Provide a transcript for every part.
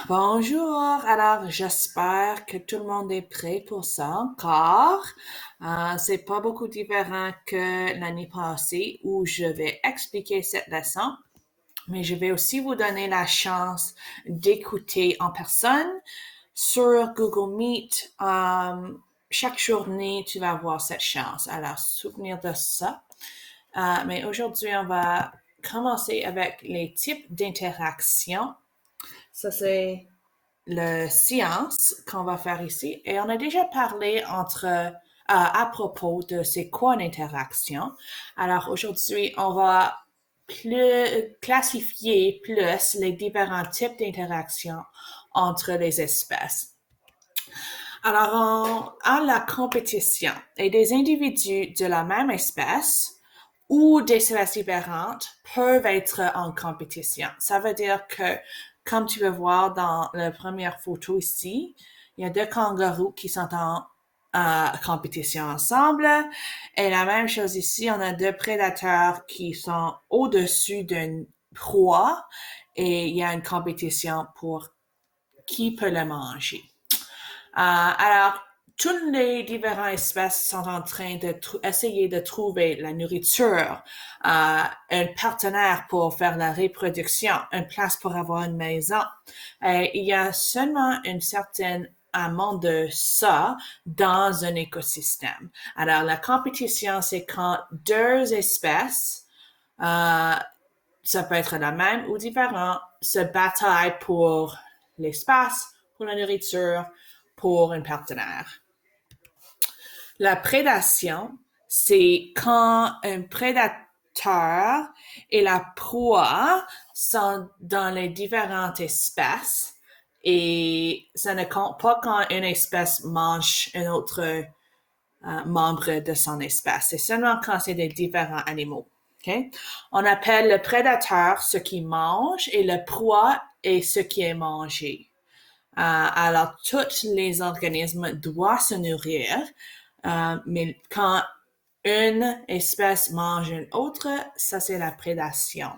Bonjour, alors j'espère que tout le monde est prêt pour ça encore. C'est pas beaucoup différent que l'année passée où je vais expliquer cette leçon, mais je vais aussi vous donner la chance d'écouter en personne sur Google Meet. Chaque journée, tu vas avoir cette chance. Alors, souvenir de ça. Mais aujourd'hui, on va commencer avec les types d'interactions. Ça, c'est le science qu'on va faire ici. Et on a déjà parlé à propos de c'est quoi une interaction. Alors aujourd'hui, on va classifier plus les différents types d'interactions entre les espèces. Alors, on a la compétition et des individus de la même espèce ou d'espèces différentes peuvent être en compétition. Ça veut dire que, comme tu peux voir dans la première photo ici, il y a deux kangourous qui sont en compétition ensemble. Et la même chose ici, on a deux prédateurs qui sont au-dessus d'une proie et il y a une compétition pour qui peut le manger. Alors, toutes les différentes espèces sont en train d'essayer de trouver la nourriture, un partenaire pour faire la reproduction, une place pour avoir une maison. Il y a seulement une certaine amont de ça dans un écosystème. Alors, la compétition, c'est quand deux espèces, ça peut être la même ou différente, se bataillent pour l'espace, pour la nourriture, pour un partenaire. La prédation, c'est quand un prédateur et la proie sont dans les différentes espèces et ça ne compte pas quand une espèce mange un autre membre de son espèce. C'est seulement quand c'est des différents animaux. Okay? On appelle le prédateur ce qui mange et le proie est ce qui est mangé. Alors, tous les organismes doivent se nourrir, mais quand une espèce mange une autre, ça c'est la prédation.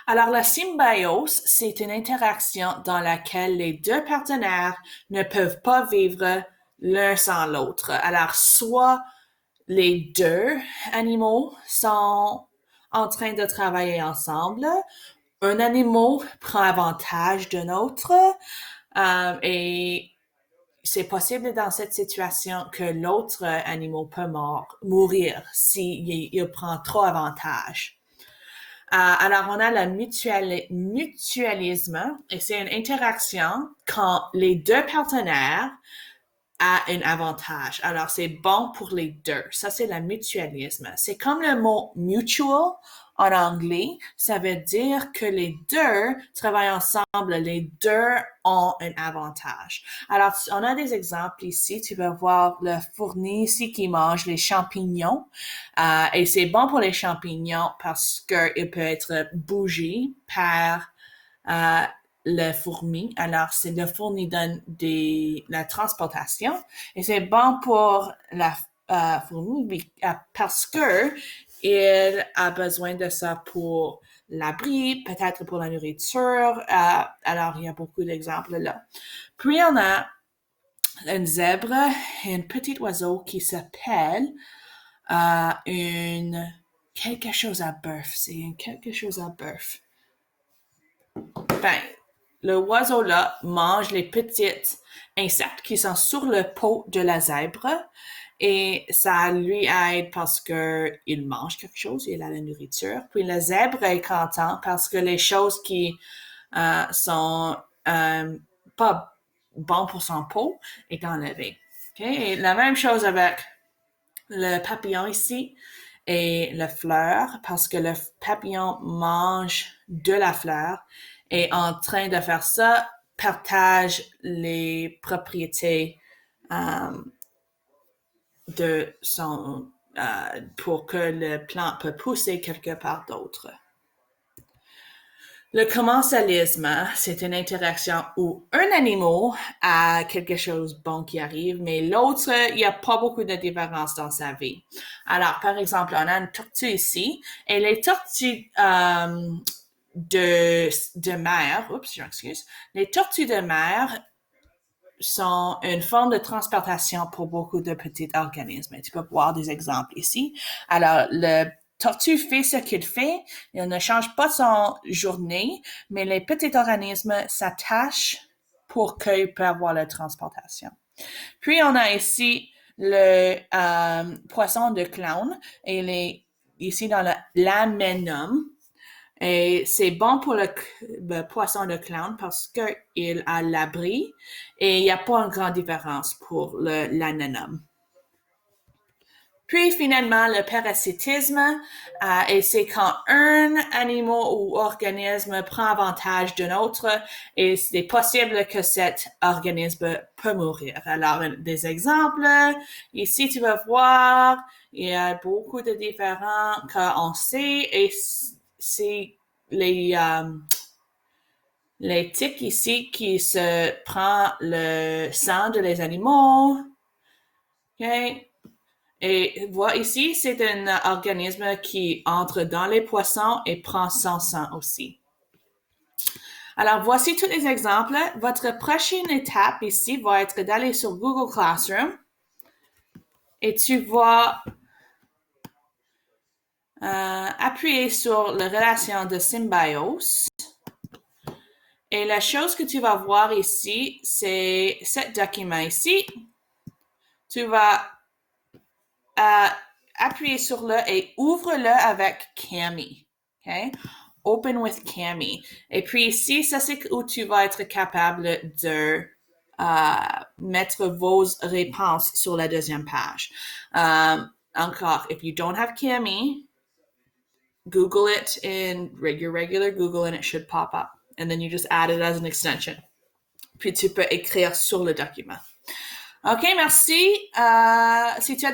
Alors, la symbiose, c'est une interaction dans laquelle les deux partenaires ne peuvent pas vivre l'un sans l'autre. Alors, soit les deux animaux sont en train de travailler ensemble, un animal prend avantage d'un autre, et c'est possible dans cette situation que l'autre animal peut mourir s'il prend trop avantage. Alors, on a le mutualisme et c'est une interaction quand les deux partenaires ont un avantage. Alors, c'est bon pour les deux. Ça, c'est le mutualisme. C'est comme le mot mutual en anglais. Ça veut dire que les deux travaillent ensemble. Les deux ont un avantage. Alors, on a des exemples ici. Tu vas voir le fourmi ici qui mange les champignons. Et c'est bon pour les champignons parce qu'il peut être bougé par le fourmi. Alors, c'est le fourmi donne la transportation et c'est bon pour la fourmi parce que il a besoin de ça pour l'abri, peut-être pour la nourriture. Alors, il y a beaucoup d'exemples là. Puis, on a une zèbre et un petit oiseau qui s'appelle quelque chose à bœuf. C'est quelque chose à bœuf. Ben, le oiseau-là mange les petits insectes qui sont sur le pot de la zèbre et ça lui aide parce que il mange quelque chose, il a la nourriture. Puis la zèbre est content parce que les choses qui sont pas bonnes pour son pot est enlevées. Okay? Et la même chose avec le papillon ici et la fleur parce que le papillon mange de la fleur et en train de faire ça, partage les propriétés de son pour que le plant peut pousser quelque part d'autre. Le commensalisme, c'est une interaction où un animal a quelque chose de bon qui arrive, mais l'autre, il n'y a pas beaucoup de différence dans sa vie. Alors, par exemple, on a une tortue ici, et les tortues de mer, les tortues de mer sont une forme de transportation pour beaucoup de petits organismes. Tu peux voir des exemples ici. Alors, le tortue fait ce qu'il fait. Il ne change pas son journée, mais les petits organismes s'attachent pour qu'ils puissent avoir la transportation. Puis, on a ici le poisson de clown. Il est ici dans l'aménum. Et c'est bon pour le poisson de clown parce qu'il a l'abri et il n'y a pas une grande différence pour l'anénum. Puis finalement, le parasitisme, et c'est quand un animal ou organisme prend avantage d'un autre et c'est possible que cet organisme peut mourir. Alors, des exemples, ici tu vas voir, il y a beaucoup de différents qu'on sait et c'est les tiques ici qui se prend le sang de les animaux. Okay. Et voilà, ici, c'est un organisme qui entre dans les poissons et prend son sang aussi. Alors, voici tous les exemples. Votre prochaine étape ici va être d'aller sur Google Classroom et tu vas appuyer sur la relation de symbiose. Et la chose que tu vas voir ici, c'est ce document ici. Tu vas appuyer sur le et ouvre-le avec Kami. Okay? Open with Kami. Et puis ici, ça c'est où tu vas être capable de mettre vos réponses sur la deuxième page. Encore, if you don't have Kami, Google it in your regular Google and it should pop up. And then you just add it as an extension. Puis tu peux écrire sur le document. OK, merci. Si tu as